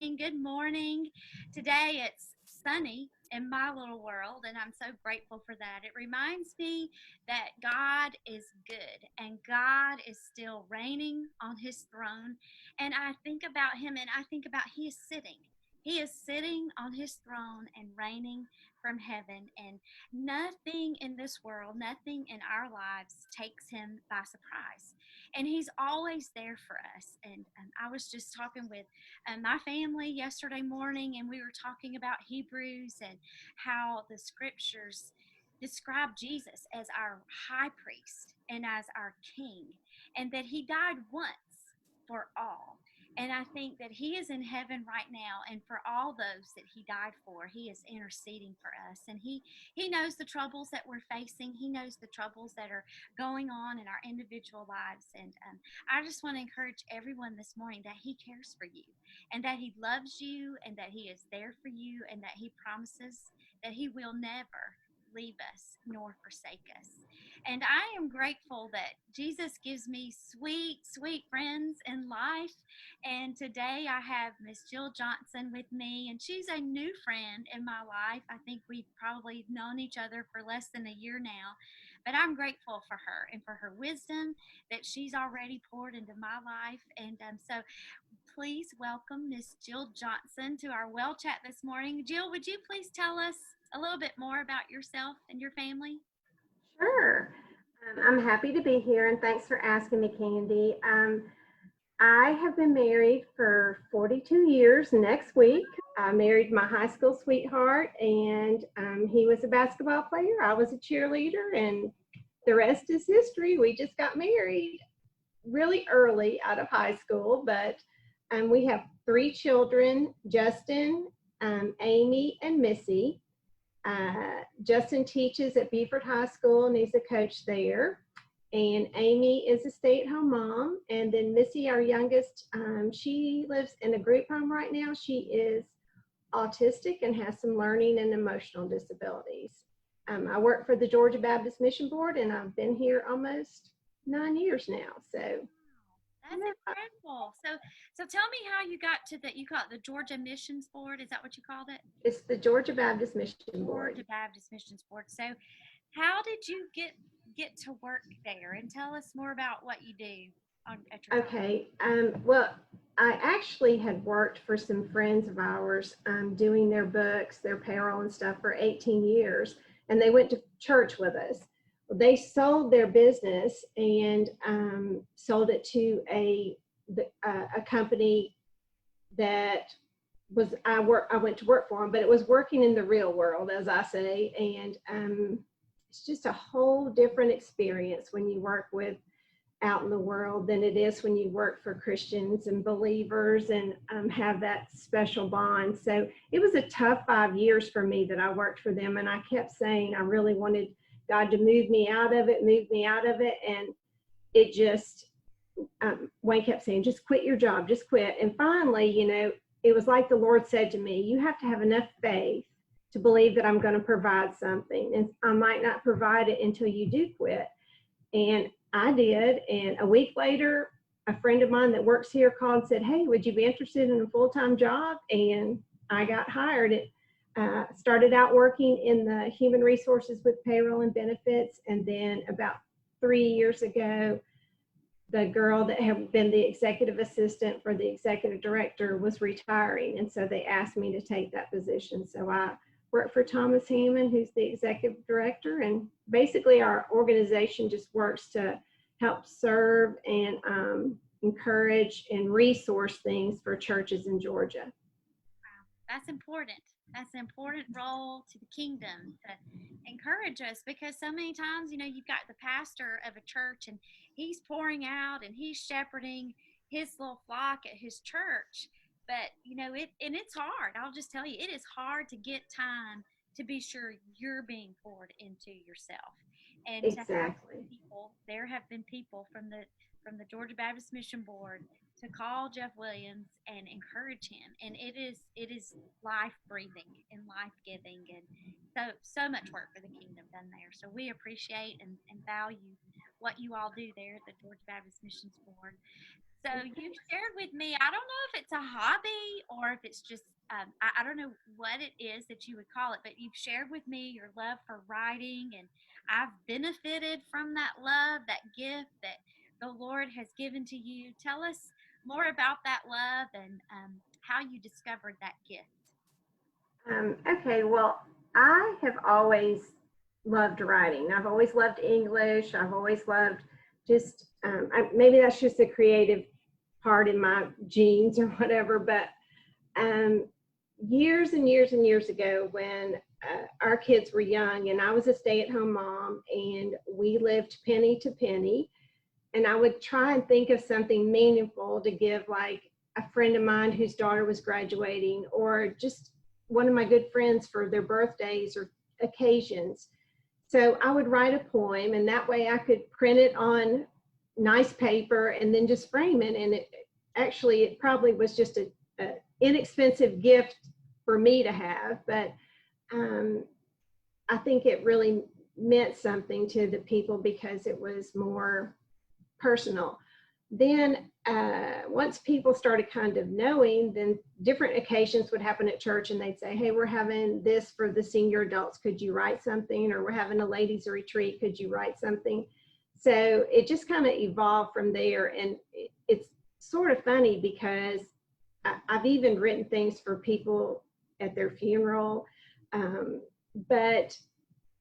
Good morning. Today it's sunny in my little world, and I'm so grateful for that. It reminds me that God is good and God is still reigning on his throne. And I think about him and I think about he is sitting. He is sitting on his throne and reigning from heaven, and nothing in this world, nothing in our lives takes him by surprise. And he's always there for us. And I was just talking with my family yesterday morning, and we were talking about Hebrews and how the scriptures describe Jesus as our high priest and as our king, and that he died once for all. And I think that he is in heaven right now, and for all those that he died for, he is interceding for us. And he knows the troubles that we're facing. He knows the troubles that are going on in our individual lives. And I just want to encourage everyone this morning that he cares for you, and that he loves you, and that he is there for you, and that he promises that he will never leave us nor forsake us. And I am grateful that Jesus gives me sweet, sweet friends in life. And today I have Miss Jill Johnson with me, and she's a new friend in my life. I think we've probably known each other for less than a year now, but I'm grateful for her and for her wisdom that she's already poured into my life. And so please welcome Miss Jill Johnson to our Well Chat this morning. Jill, would you please tell us a little bit more about yourself and your family? Sure. I'm happy to be here, and thanks for asking me, Candy. I have been married for 42 years next week. I married my high school sweetheart, and he was a basketball player. I was a cheerleader, and the rest is history. We just got married really early out of high school, but we have three children: Justin, Amy, and Missy. Justin teaches at Beaufort High School and he's a coach there. And Amy is a stay-at-home mom. And then Missy, our youngest, she lives in a group home right now. She is autistic and has some learning and emotional disabilities. I work for the Georgia Baptist Mission Board, and I've been here almost 9 years now. So That's incredible. So tell me how you got to that. You call it the Georgia Missions Board. Is that what you called it? it's the Georgia Baptist Mission Georgia Board. Baptist Missions Board. So how did you get to work there? And tell us more about what you do at your job. Okay. Well, I actually had worked for some friends of ours doing their books, their payroll and stuff for 18 years, and they went to church with us. They sold their business and sold it to a company that I went to work for them, but it was working in the real world, as I say, and it's just a whole different experience when you work with out in the world than it is when you work for Christians and believers and have that special bond. So it was a tough 5 years for me that I worked for them. And I kept saying I really wanted God to move me out of it, move me out of it. And it just, Wayne kept saying, just quit your job, just quit. And finally, it was like the Lord said to me, you have to have enough faith to believe that I'm going to provide something. And I might not provide it until you do quit. And I did. And a week later, a friend of mine that works here called and said, hey, would you be interested in a full-time job? And I got hired. It started out working in the human resources with payroll and benefits. And then about 3 years ago, the girl that had been the executive assistant for the executive director was retiring. And so they asked me to take that position. So I work for Thomas Hammond, who's the executive director. And basically our organization just works to help serve and encourage and resource things for churches in Georgia. Wow, that's important. That's an important role to the kingdom to encourage us, because so many times, you've got the pastor of a church and he's pouring out and he's shepherding his little flock at his church. But, it's hard. I'll just tell you, it is hard to get time to be sure you're being poured into yourself. And to have Exactly. people, there have been people from the Georgia Baptist Mission Board to call Jeff Williams and encourage him. And it is life breathing and life giving, and so much work for the kingdom done there. So we appreciate and value what you all do there at the Georgia Baptist Missions Board. So you've shared with me, I don't know if it's a hobby or if it's just, I don't know what it is that you would call it, but you've shared with me your love for writing, and I've benefited from that love, that gift that the Lord has given to you. Tell us more about that love and how you discovered that gift. Okay, well, I have always loved writing. I've always loved English. I've always loved just, maybe that's just a creative part in my genes or whatever, but um, years and years and years ago when our kids were young and I was a stay-at-home mom and we lived penny to penny, and I would try and think of something meaningful to give like a friend of mine whose daughter was graduating, or just one of my good friends for their birthdays or occasions. So I would write a poem, and that way I could print it on nice paper and then just frame it. And it probably was just a inexpensive gift for me to have, but I think it really meant something to the people because it was more personal. Then once people started kind of knowing, then different occasions would happen at church and they'd say, hey, we're having this for the senior adults. Could you write something? Or we're having a ladies retreat. Could you write something? So it just kind of evolved from there. And it's sort of funny because I've even written things for people at their funeral. But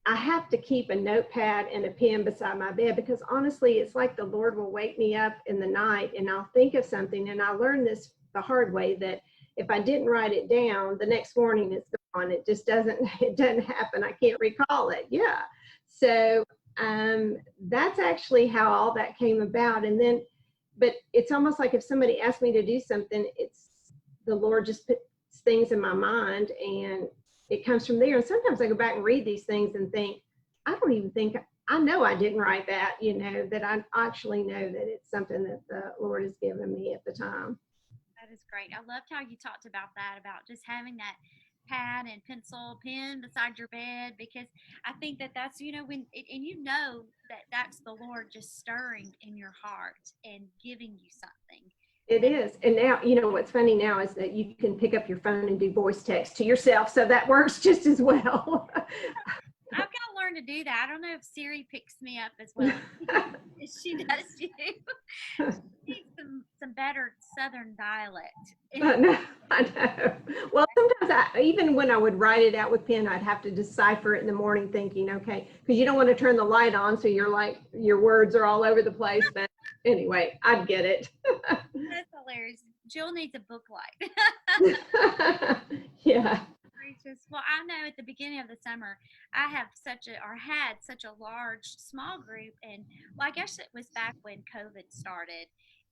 I have to keep a notepad and a pen beside my bed because honestly, it's like the Lord will wake me up in the night and I'll think of something. And I learned this the hard way, that if I didn't write it down, the next morning it's gone. It just doesn't happen. I can't recall it. Yeah. So that's actually how all that came about. And then, but it's almost like if somebody asked me to do something, it's the Lord just puts things in my mind and it comes from there. And sometimes I go back and read these things and think, I don't even think, I know I didn't write that, that I actually know that it's something that the Lord has given me at the time. That is great. I loved how you talked about that, about just having that pad and pencil, pen beside your bed, because I think that that's, when, and that that's the Lord just stirring in your heart and giving you something. It is. And now, what's funny now is that you can pick up your phone and do voice text to yourself. So that works just as well. I've got to learn to do that. I don't know if Siri picks me up as well. She does too. She needs some better Southern dialect. No, I know. Well, sometimes even when I would write it out with pen, I'd have to decipher it in the morning thinking, okay, because you don't want to turn the light on. So you're like, your words are all over the place. But anyway, I'd get it. That's hilarious. Jill needs a book light. Yeah. Gracious. Well, I know at the beginning of the summer, I have had such a large small group, and well, I guess it was back when COVID started,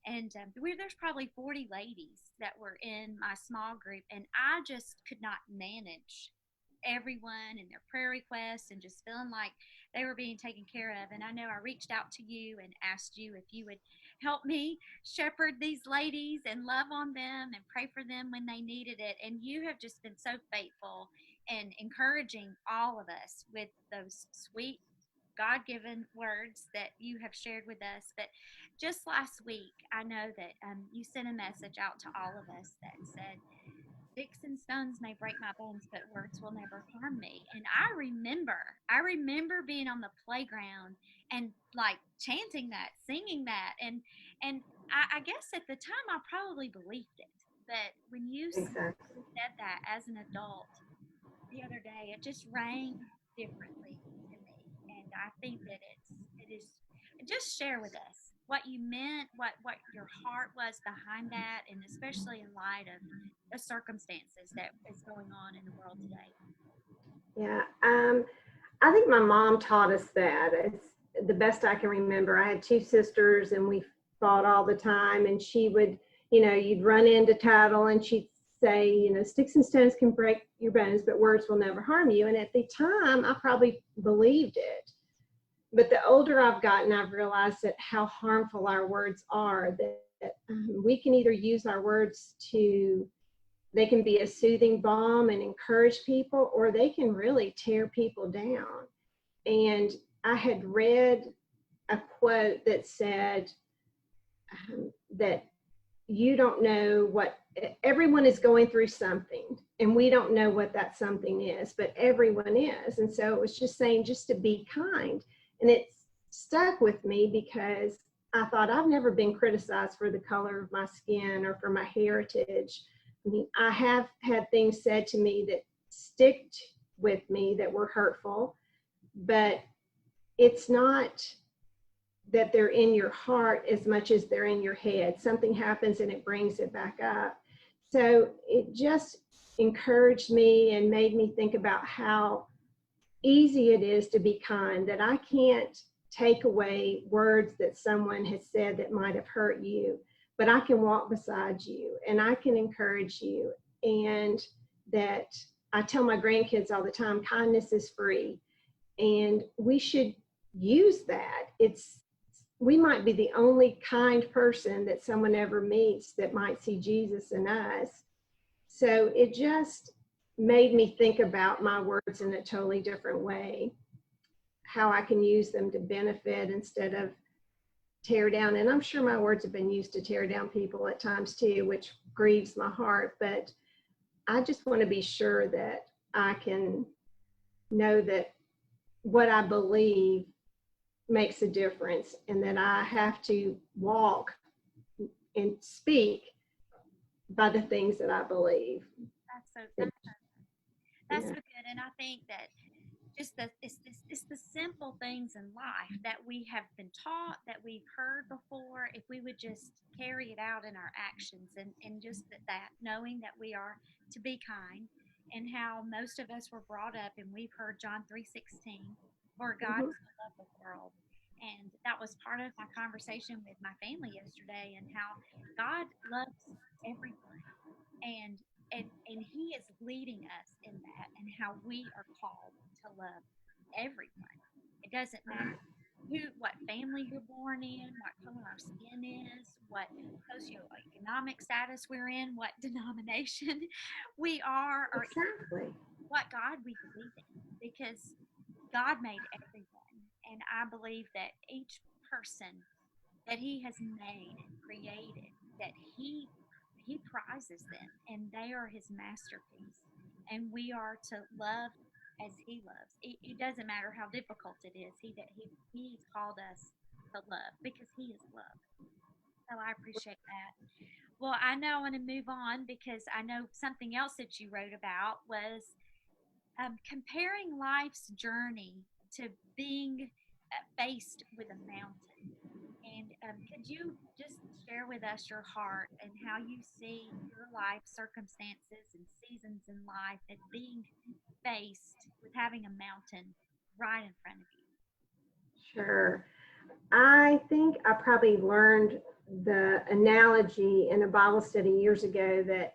and there's probably 40 ladies that were in my small group, and I just could not manage everyone and their prayer requests and just feeling like they were being taken care of. And I know I reached out to you and asked you if you would help me shepherd these ladies and love on them and pray for them when they needed it. And you have just been so faithful and encouraging all of us with those sweet God given words that you have shared with us. But just last week, I know that you sent a message out to all of us that said, sticks and stones may break my bones, but words will never harm me. And I remember being on the playground and like chanting that, singing that, and I guess at the time I probably believed it. But when you Exactly. said that as an adult the other day, it just rang differently to me. And I think that it is. Just share with us what you meant, what your heart was behind that, and especially in light of the circumstances that is going on in the world today. Yeah. I think my mom taught us that. It's the best I can remember. I had two sisters and we fought all the time, and she would, you'd run into Tattle and she'd say, sticks and stones can break your bones, but words will never harm you. And at the time, I probably believed it. But the older I've gotten, I've realized that how harmful our words are, that we can either use our words they can be a soothing balm and encourage people, or they can really tear people down. And I had read a quote that said that you don't know what, everyone is going through something, and we don't know what that something is, but everyone is. And so it was just saying, just to be kind. And it stuck with me because I thought, I've never been criticized for the color of my skin or for my heritage. I mean, I have had things said to me that stick with me that were hurtful, but it's not that they're in your heart as much as they're in your head. Something happens and it brings it back up. So it just encouraged me and made me think about how easy it is to be kind, that I can't take away words that someone has said that might have hurt you, but I can walk beside you and I can encourage you. And that I tell my grandkids all the time, kindness is free. And we should use that. We might be the only kind person that someone ever meets that might see Jesus in us. So it just made me think about my words in a totally different way, how I can use them to benefit instead of tear down. And I'm sure my words have been used to tear down people at times too, which grieves my heart. But I just want to be sure that I can know that what I believe makes a difference, and that I have to walk and speak by the things that I believe. That's so good. And I think that just it's the simple things in life that we have been taught, that we've heard before. If we would just carry it out in our actions, and just that knowing that we are to be kind, and how most of us were brought up and we've heard John 3:16, for God so loved the world. And that was part of my conversation with my family yesterday, and how God loves everyone, and and He is leading us in that, and how we are called to love everyone. It doesn't matter what family you're born in, what color our skin is, what socioeconomic status we're in, what denomination we are, or Exactly. what God we believe in, because God made everyone. And I believe that each person that He has made and created, that He prizes them, and they are His masterpiece. And we are to love as He loves. It doesn't matter how difficult it is. He's called us to love because He is love. So I appreciate that. Well, I know I want to move on, because I know something else that you wrote about was comparing life's journey to being faced with a mountain. And could you just share with us your heart and how you see your life circumstances and seasons in life as being faced with having a mountain right in front of you? Sure. I think I probably learned the analogy in a Bible study years ago that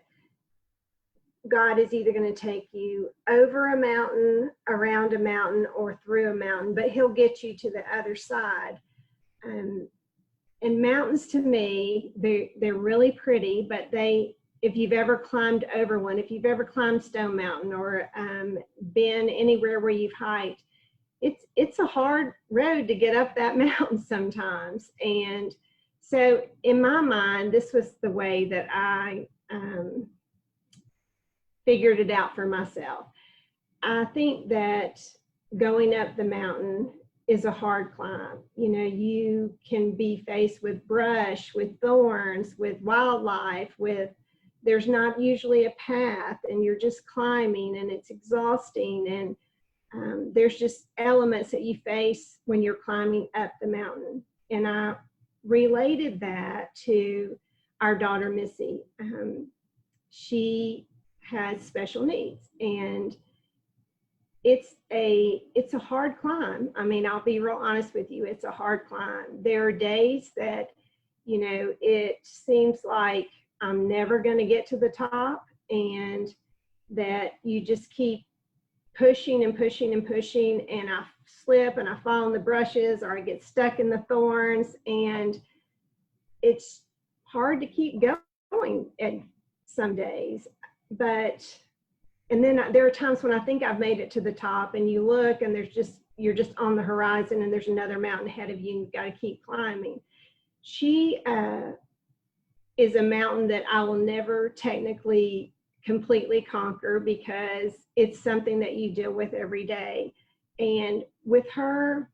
God is either going to take you over a mountain, around a mountain, or through a mountain, but He'll get you to the other side. And mountains, to me, they're really pretty, but if you've ever climbed over one, if you've ever climbed Stone Mountain, or been anywhere where you've hiked, it's a hard road to get up that mountain sometimes. And so in my mind, this was the way that I figured it out for myself. I think that going up the mountain is a hard climb. You know, you can be faced with brush, with thorns, with wildlife, there's not usually a path, and you're just climbing, and it's exhausting. And there's just elements that you face when you're climbing up the mountain. And I related that to our daughter, Missy. She has special needs, and it's a hard climb. I mean, I'll be real honest with you. It's a hard climb. There are days that, you know, it seems like I'm never going to get to the top, and that you just keep pushing and pushing and pushing, and I slip and I fall in the brushes, or I get stuck in the thorns, and it's hard to keep going at some days. And then there are times when I think I've made it to the top, and you look, and you're just on the horizon, and there's another mountain ahead of you, and you've got to keep climbing. She is a mountain that I will never technically completely conquer because it's something that you deal with every day. And with her,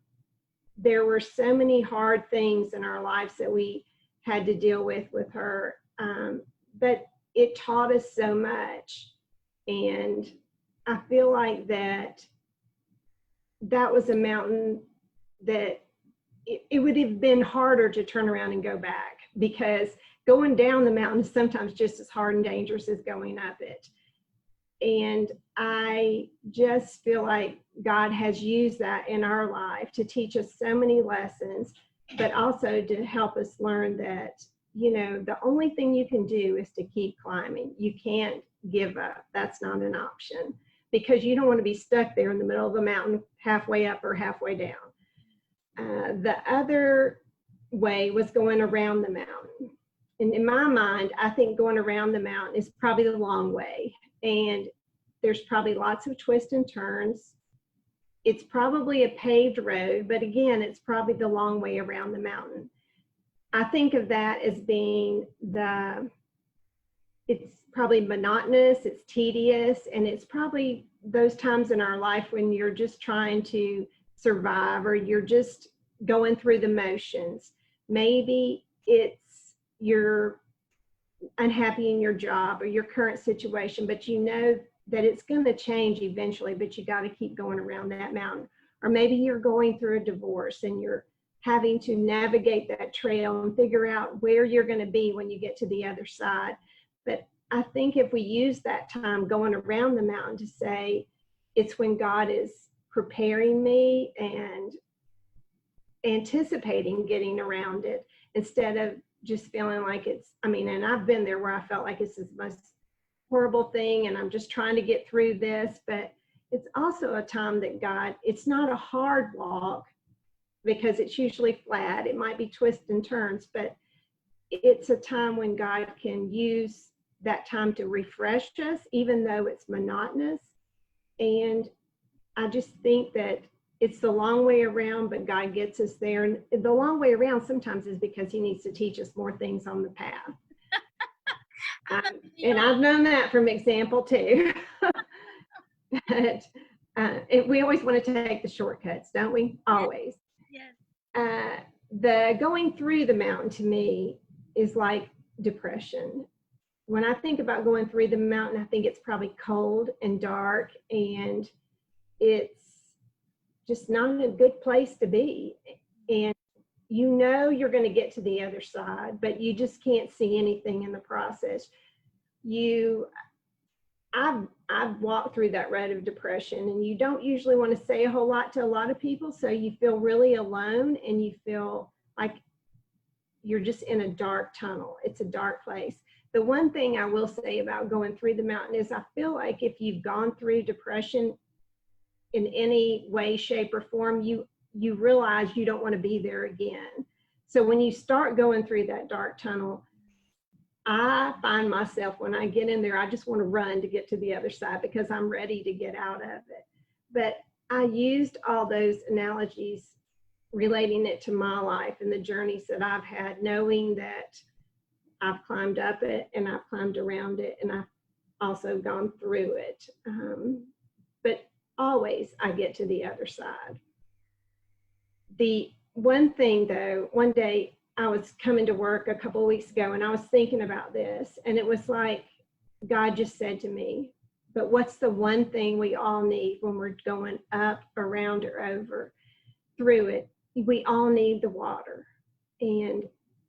there were so many hard things in our lives that we had to deal with her. But it taught us so much. And I feel like that was a mountain that it would have been harder to turn around and go back, because going down the mountain is sometimes just as hard and dangerous as going up it. And I just feel like God has used that in our life to teach us so many lessons, but also to help us learn that, you know, the only thing you can do is to keep climbing. You can't give up. That's not an option, because you don't want to be stuck there in the middle of a mountain, halfway up or halfway down. The other way was going around the mountain. And in my mind, I think going around the mountain is probably the long way. And there's probably lots of twists and turns. It's probably a paved road, but again, it's probably the long way around the mountain. I think of that as being it's probably monotonous, it's tedious, and it's probably those times in our life when you're just trying to survive, or you're just going through the motions. Maybe it's you're unhappy in your job or your current situation, but you know that it's going to change eventually, but you got to keep going around that mountain. Or maybe you're going through a divorce and you're having to navigate that trail and figure out where you're going to be when you get to the other side. But I think if we use that time going around the mountain to say, it's when God is preparing me and anticipating getting around it, instead of just feeling like and I've been there where I felt like it's the most horrible thing and I'm just trying to get through this. But it's also a time that God, it's not a hard walk because it's usually flat. It might be twists and turns, but it's a time when God can use that time to refresh us, even though it's monotonous. And I just think that it's the long way around, but God gets us there. And the long way around sometimes is because he needs to teach us more things on the path. And I've known that from example too. But we always want to take the shortcuts, don't we? Always. Yes. The going through the mountain to me is like depression. When I think about going through the mountain, I think it's probably cold and dark, and it's just not a good place to be. And you know you're going to get to the other side, but you just can't see anything in the process. I've walked through that road of depression, and you don't usually want to say a whole lot to a lot of people, so you feel really alone and you feel like you're just in a dark tunnel. It's a dark place. The one thing I will say about going through the mountain is I feel like if you've gone through depression in any way, shape, or form, you realize you don't want to be there again. So when you start going through that dark tunnel, I find myself, when I get in there, I just want to run to get to the other side because I'm ready to get out of it. But I used all those analogies, relating it to my life and the journeys that I've had, knowing that I've climbed up it and I've climbed around it and I've also gone through it. But always I get to the other side. The one thing though, one day I was coming to work a couple of weeks ago and I was thinking about this, and it was like God just said to me, but what's the one thing we all need when we're going up, around, or over through it? We all need the water. And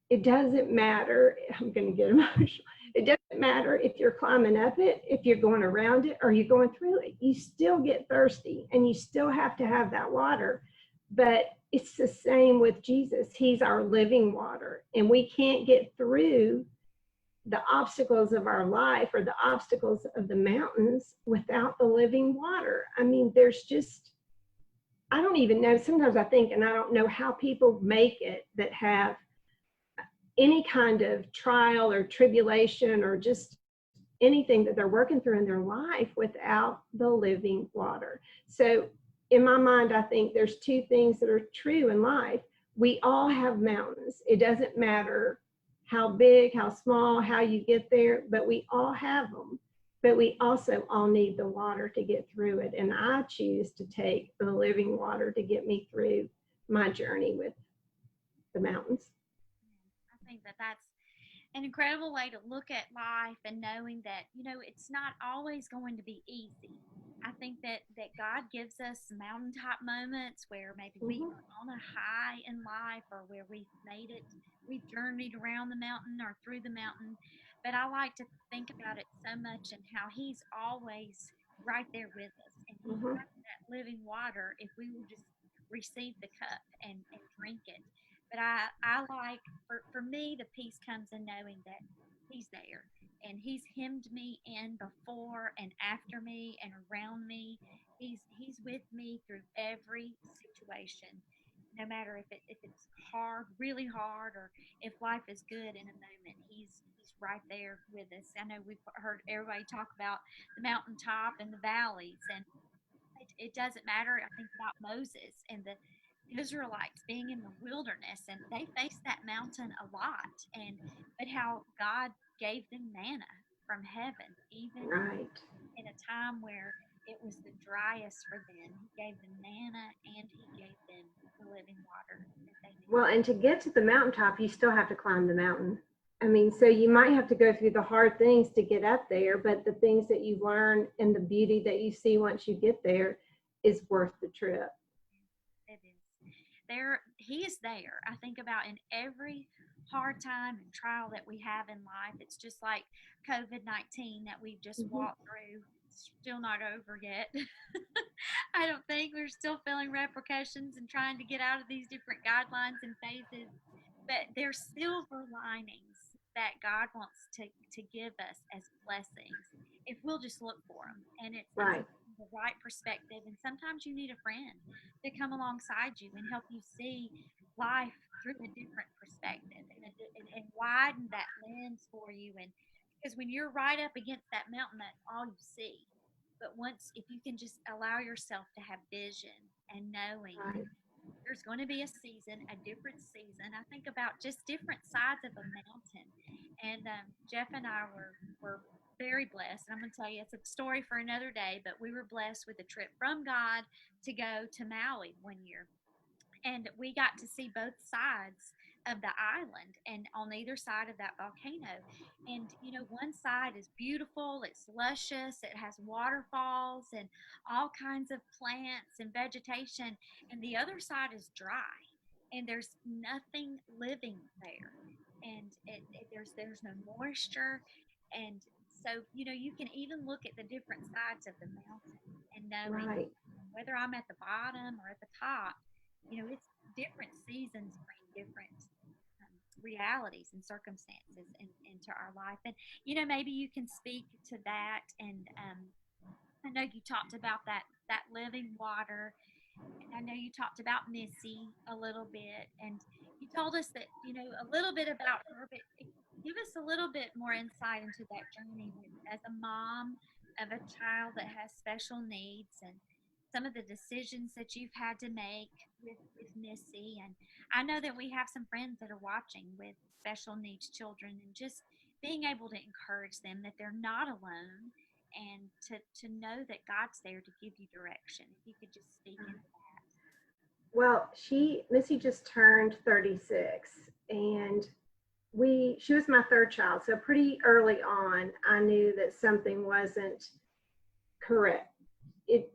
it doesn't matter, I'm going to get emotional. It doesn't matter if you're climbing up it, if you're going around it, or you're going through it. You still get thirsty and you still have to have that water. But it's the same with Jesus. He's our living water. And we can't get through the obstacles of our life or the obstacles of the mountains without the living water. I mean, there's just, I don't even know. Sometimes I think, and I don't know how people make it that have any kind of trial or tribulation or just anything that they're working through in their life without the living water. So in my mind, I think there's two things that are true in life. We all have mountains. It doesn't matter how big, how small, how you get there, but we all have them. But we also all need the water to get through it. And I choose to take the living water to get me through my journey with the mountains. I think that that's an incredible way to look at life, and knowing that, it's not always going to be easy. I think that God gives us mountaintop moments where maybe we Mhm, are on a high in life, or where we've made it, we've journeyed around the mountain or through the mountain. But I like to think about it so much, and how He's always right there with us, and He mhm, has that living water if we will just receive the cup and drink it. But I like, for me, the peace comes in knowing that He's there, and He's hemmed me in before and after me and around me. He's with me through every situation, no matter if it's hard, really hard, or if life is good in a moment. He's right there with us. I know we've heard everybody talk about the mountaintop and the valleys, and it doesn't matter. I think about Moses and the Israelites being in the wilderness, and they faced that mountain a lot, and but how God gave them manna from heaven, even right. in a time where it was the driest for them. He gave them manna, and He gave them the living water that they Well, needed. and to get to the mountaintop, you still have to climb the mountain. I mean, so you might have to go through the hard things to get up there, but the things that you learn and the beauty that you see once you get there is worth the trip. It is. He is there. I think about in every hard time and trial that we have in life. It's just like COVID-19 that we've just Mhm. walked through. It's still not over yet. I don't think we're still feeling repercussions and trying to get out of these different guidelines and phases, but there's silver linings that God wants to give us as blessings if we'll just look for them. And it's Right, the right perspective. And sometimes you need a friend to come alongside you and help you see life through a different perspective, and widen that lens for you. And because when you're right up against that mountain, that's all you see. But once, if you can just allow yourself to have vision and knowing that right. there's going to be a season, a different season. I think about just different sides of a mountain. And Jeff and I were very blessed. And I'm going to tell you, it's a story for another day, but we were blessed with a trip from God to go to Maui one year, and we got to see both sides of the island and on either side of that volcano. And one side is beautiful, it's luscious, it has waterfalls and all kinds of plants and vegetation, and the other side is dry, and there's nothing living there, and there's no moisture. And so you can even look at the different sides of the mountain, and knowing Right. whether I'm at the bottom or at the top, it's different seasons bring different realities and circumstances into our life. And maybe you can speak to that. And I know you talked about that living water, and I know you talked about Missy a little bit, and you told us that a little bit about her, but give us a little bit more insight into that journey as a mom of a child that has special needs, and some of the decisions that you've had to make with Missy. And I know that we have some friends that are watching with special needs children, and just being able to encourage them that they're not alone, and to know that God's there to give you direction. If you could just speak into that. Well, Missy just turned 36, and she was my third child. So pretty early on, I knew that something wasn't correct. It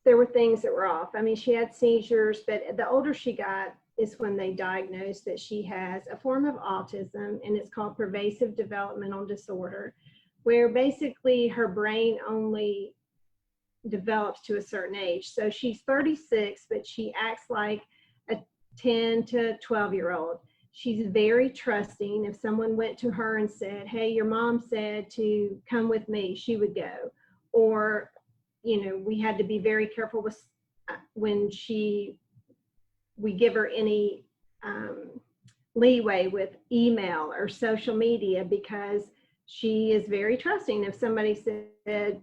There were things that were off. I mean, she had seizures, but the older she got is when they diagnosed that she has a form of autism, and it's called pervasive developmental disorder, where basically her brain only develops to a certain age. So she's 36, but she acts like a 10 to 12-year-old. She's very trusting. If someone went to her and said, "Hey, your mom said to come with me," she would go. Or, we had to be very careful with when we give her any leeway with email or social media, because she is very trusting. If somebody said,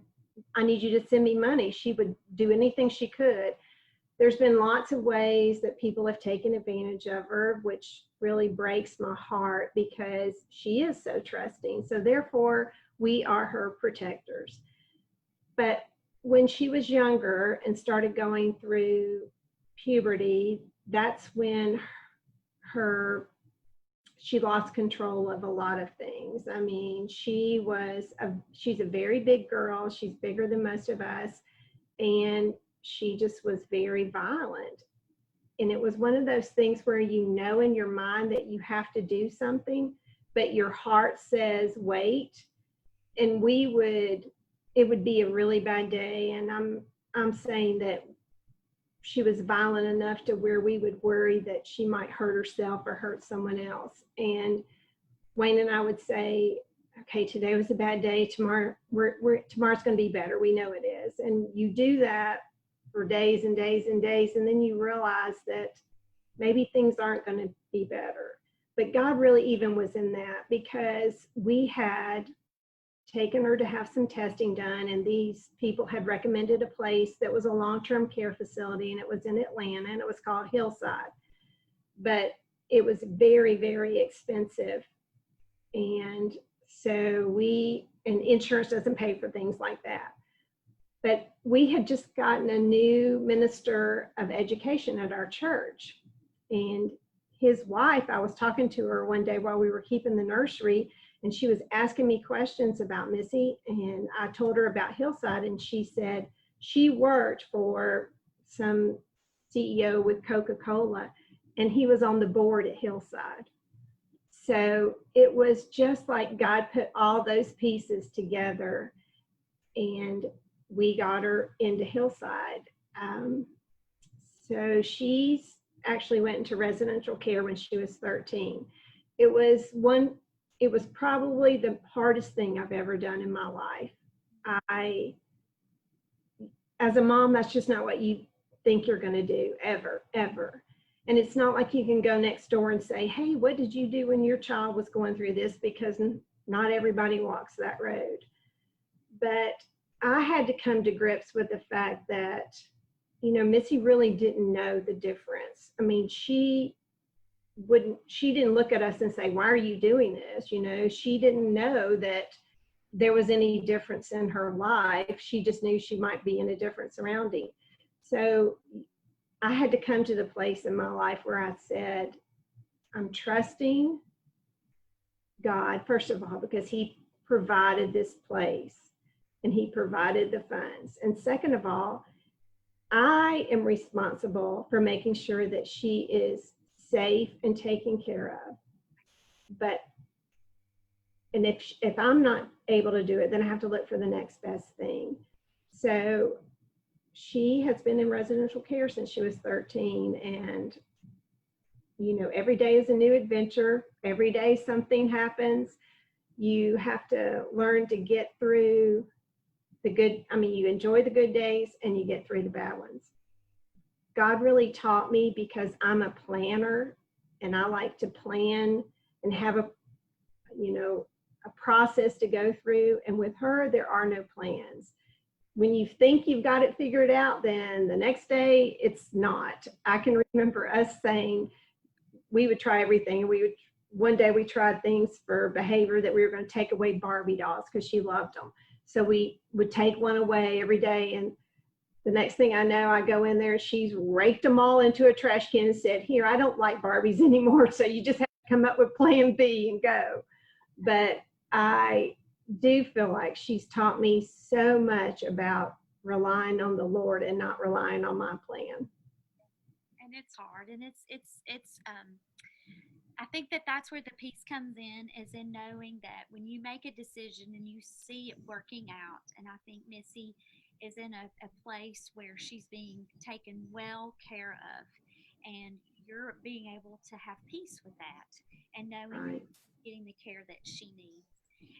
"I need you to send me money," she would do anything she could. there's been lots of ways that people have taken advantage of her, which really breaks my heart because she is so trusting. So therefore, we are her protectors. But when she was younger and started going through puberty, that's when her she lost control of a lot of things. I mean, she's a very big girl. She's bigger than most of us, and she just was very violent. And it was one of those things where you know in your mind that you have to do something, but your heart says wait. And it would be a really bad day, and I'm saying that she was violent enough to where we would worry that she might hurt herself or hurt someone else. And Wayne and I would say, okay, today was a bad day. Tomorrow's going to be better. We know it is. And you do that for days and days and days. And then you realize that maybe things aren't going to be better. But God really even was in that, because we had taken her to have some testing done, and these people had recommended a place that was a long-term care facility, and it was in Atlanta, and it was called Hillside. But it was very, very expensive. And so and insurance doesn't pay for things like that. But we had just gotten a new minister of education at our church. And his wife, I was talking to her one day while we were keeping the nursery, and she was asking me questions about Missy. And I told her about Hillside, and she said she worked for some CEO with Coca-Cola, and he was on the board at Hillside. So it was just like God put all those pieces together, and we got her into Hillside. So she's actually went into residential care when she was 13. It was probably the hardest thing I've ever done in my life. As a mom, that's just not what you think you're going to do, ever, ever. And it's not like you can go next door and say, hey, what did you do when your child was going through this? Because not everybody walks that road. But I had to come to grips with the fact that, Missy really didn't know the difference. I mean, she didn't look at us and say, why are you doing this? She didn't know that there was any difference in her life. She just knew she might be in a different surrounding. So I had to come to the place in my life where I said, I'm trusting God, first of all, because he provided this place and he provided the funds. And second of all, I am responsible for making sure that she is safe and taken care of. And if I'm not able to do it, then I have to look for the next best thing. So she has been in residential care since she was 13, and every day is a new adventure. Every day something happens. You have to learn to get through you enjoy the good days and you get through the bad ones. God really taught me, because I'm a planner and I like to plan and have a process to go through. And with her, there are no plans. When you think you've got it figured out, then the next day it's not. I can remember us saying we would try everything. One day we tried things for behavior that we were going to take away Barbie dolls because she loved them. So we would take one away every day, and the next thing I know, I go in there, she's raked them all into a trash can and said, here, I don't like Barbies anymore. So you just have to come up with plan B and go. But I do feel like she's taught me so much about relying on the Lord and not relying on my plan. And it's hard, and I think that that's where the peace comes in, is in knowing that when you make a decision and you see it working out. And I think Missy is in a place where she's being taken well care of, and you're being able to have peace with that and knowing Right. getting the care that she needs.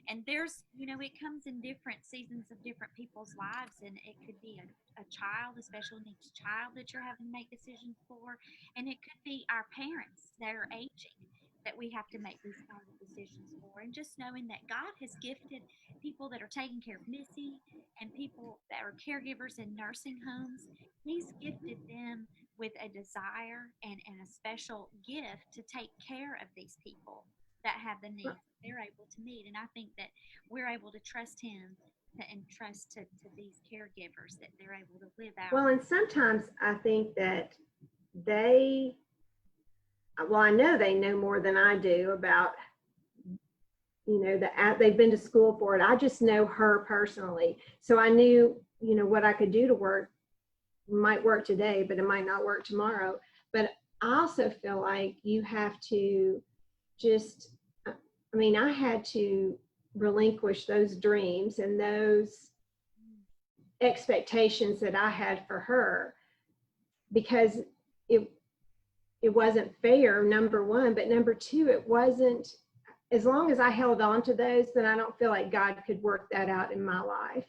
And there's, it comes in different seasons of different people's lives, and it could be a child, a special needs child that you're having to make decisions for, and it could be our parents that are aging that we have to make these kind of decisions for. And just knowing that God has gifted people that are taking care of Missy and people that are caregivers in nursing homes. He's gifted them with a desire and a special gift to take care of these people that have the needs they're able to meet. And I think that we're able to trust him and trust to these caregivers that they're able to live out. Well, and sometimes I think that they, well, I know they know more than I do about, they've been to school for it. I just know her personally. So I knew, what I could do to work might work today, but it might not work tomorrow. But I also feel like you have to I had to relinquish those dreams and those expectations that I had for her, because it wasn't fair, number one, but number two, it wasn't, as long as I held on to those, then I don't feel like God could work that out in my life,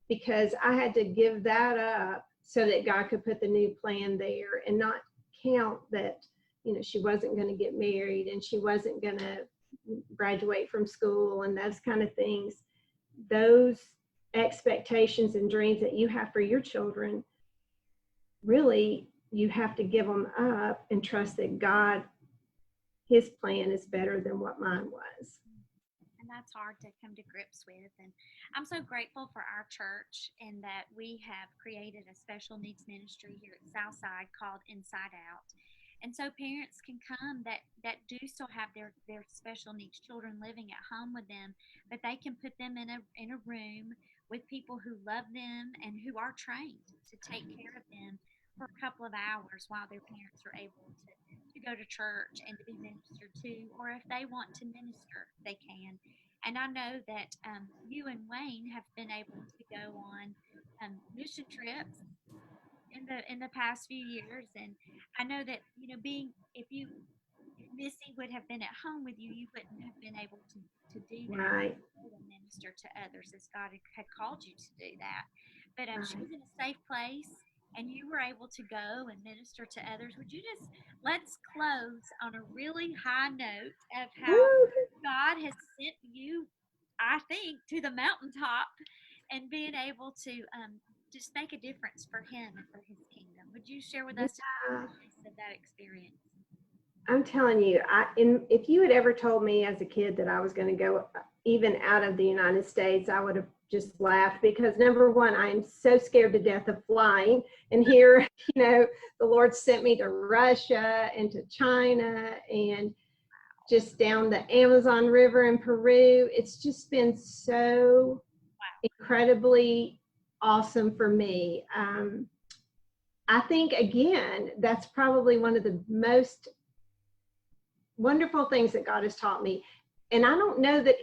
because I had to give that up so that God could put the new plan there, and not count that, she wasn't going to get married and she wasn't going to graduate from school and those kind of things. Those expectations and dreams that you have for your children, really, you have to give them up and trust that God, his plan is better than what mine was. And that's hard to come to grips with. And I'm so grateful for our church and that we have created a special needs ministry here at Southside called Inside Out. And so parents can come that do still have their special needs children living at home with them, but they can put them in a room with people who love them and who are trained to take care of them for a couple of hours while their parents are able to go to church and to be ministered to, or if they want to minister, they can. And I know that you and Wayne have been able to go on mission trips in the past few years, and I know that if Missy would have been at home with you, you wouldn't have been able to do that, Right. to minister to others as God had called you to do that. But Right. she was in a safe place, and you were able to go and minister to others. Would you let's close on a really high note of how God has sent you, I think, to the mountaintop and being able to just make a difference for him and for his kingdom. Would you share with us of that experience? I'm telling you, if you had ever told me as a kid that I was going to go even out of the United States, I would have just laughed, because number one, I am so scared to death of flying. And here, the Lord sent me to Russia and to China and just down the Amazon River in Peru. It's just been so incredibly awesome for me. I think, again, that's probably one of the most wonderful things that God has taught me. And I don't know that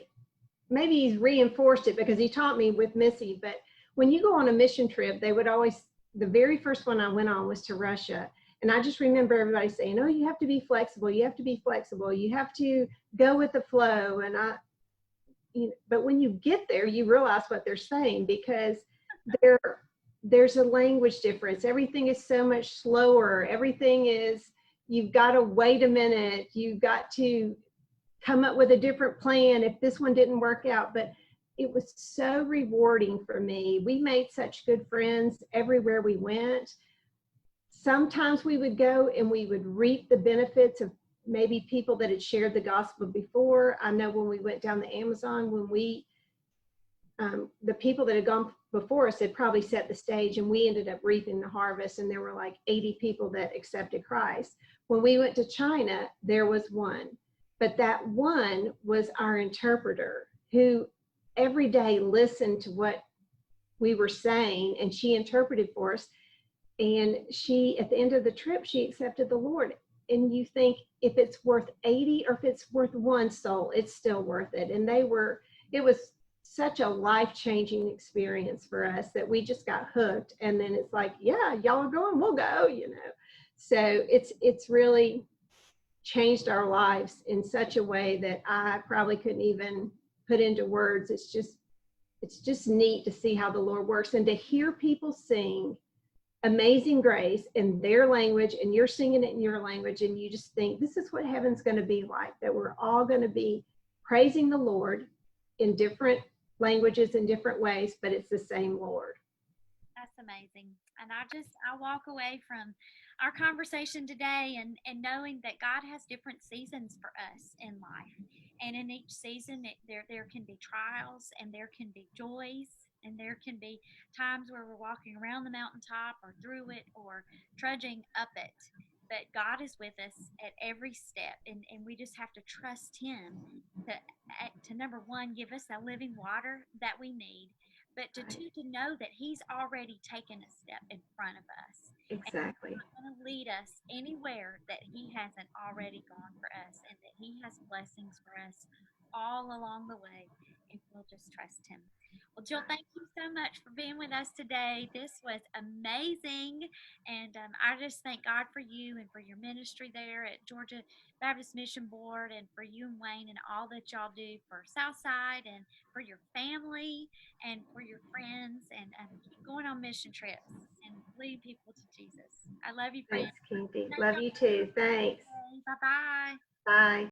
maybe he's reinforced it, because he taught me with Missy, but when you go on a mission trip, they would always, the very first one I went on was to Russia. And I just remember everybody saying, oh, you have to be flexible. You have to be flexible. You have to go with the flow. And but when you get there, you realize what they're saying, because there's a language difference. Everything is so much slower. Everything is, you've got to wait a minute. You've got to come up with a different plan if this one didn't work out. But it was so rewarding for me. We made such good friends everywhere we went. Sometimes we would go and we would reap the benefits of maybe people that had shared the gospel before. I know when we went down the Amazon, when the people that had gone before us had probably set the stage, and we ended up reaping the harvest, and there were like 80 people that accepted Christ. When we went to China, there was one, but that one was our interpreter, who every day listened to what we were saying, and she interpreted for us. And she, at the end of the trip, she accepted the Lord. And you think, if it's worth 80 or if it's worth one soul, it's still worth it. And it was such a life-changing experience for us that we just got hooked. And then it's like, yeah, y'all are going, we'll go, So it's really changed our lives in such a way that I probably couldn't even put into words. It's just neat to see how the Lord works, and to hear people sing Amazing Grace in their language, and you're singing it in your language, and you just think, this is what heaven's going to be like, that we're all going to be praising the Lord in different languages in different ways, but it's the same Lord. That's amazing. And I walk away from our conversation today and knowing that God has different seasons for us in life. And in each season, there can be trials and there can be joys and there can be times where we're walking around the mountaintop or through it or trudging up it. But God is with us at every step, and we just have to trust Him to number one, give us that living water that we need, but to Right. two, to know that He's already taken a step in front of us. And He's Exactly. not going to lead us anywhere that He hasn't already gone for us, and that He has blessings for us all along the way if we'll just trust Him. Well, Jill, thank you so much for being with us today. This was amazing. And I just thank God for you and for your ministry there at Georgia Baptist Mission Board, and for you and Wayne and all that y'all do for Southside and for your family and for your friends, and keep going on mission trips and leading people to Jesus. I love you, friend. Thanks, Kinky. Thank Love y'all you for too. Thanks. today. Bye bye. Bye.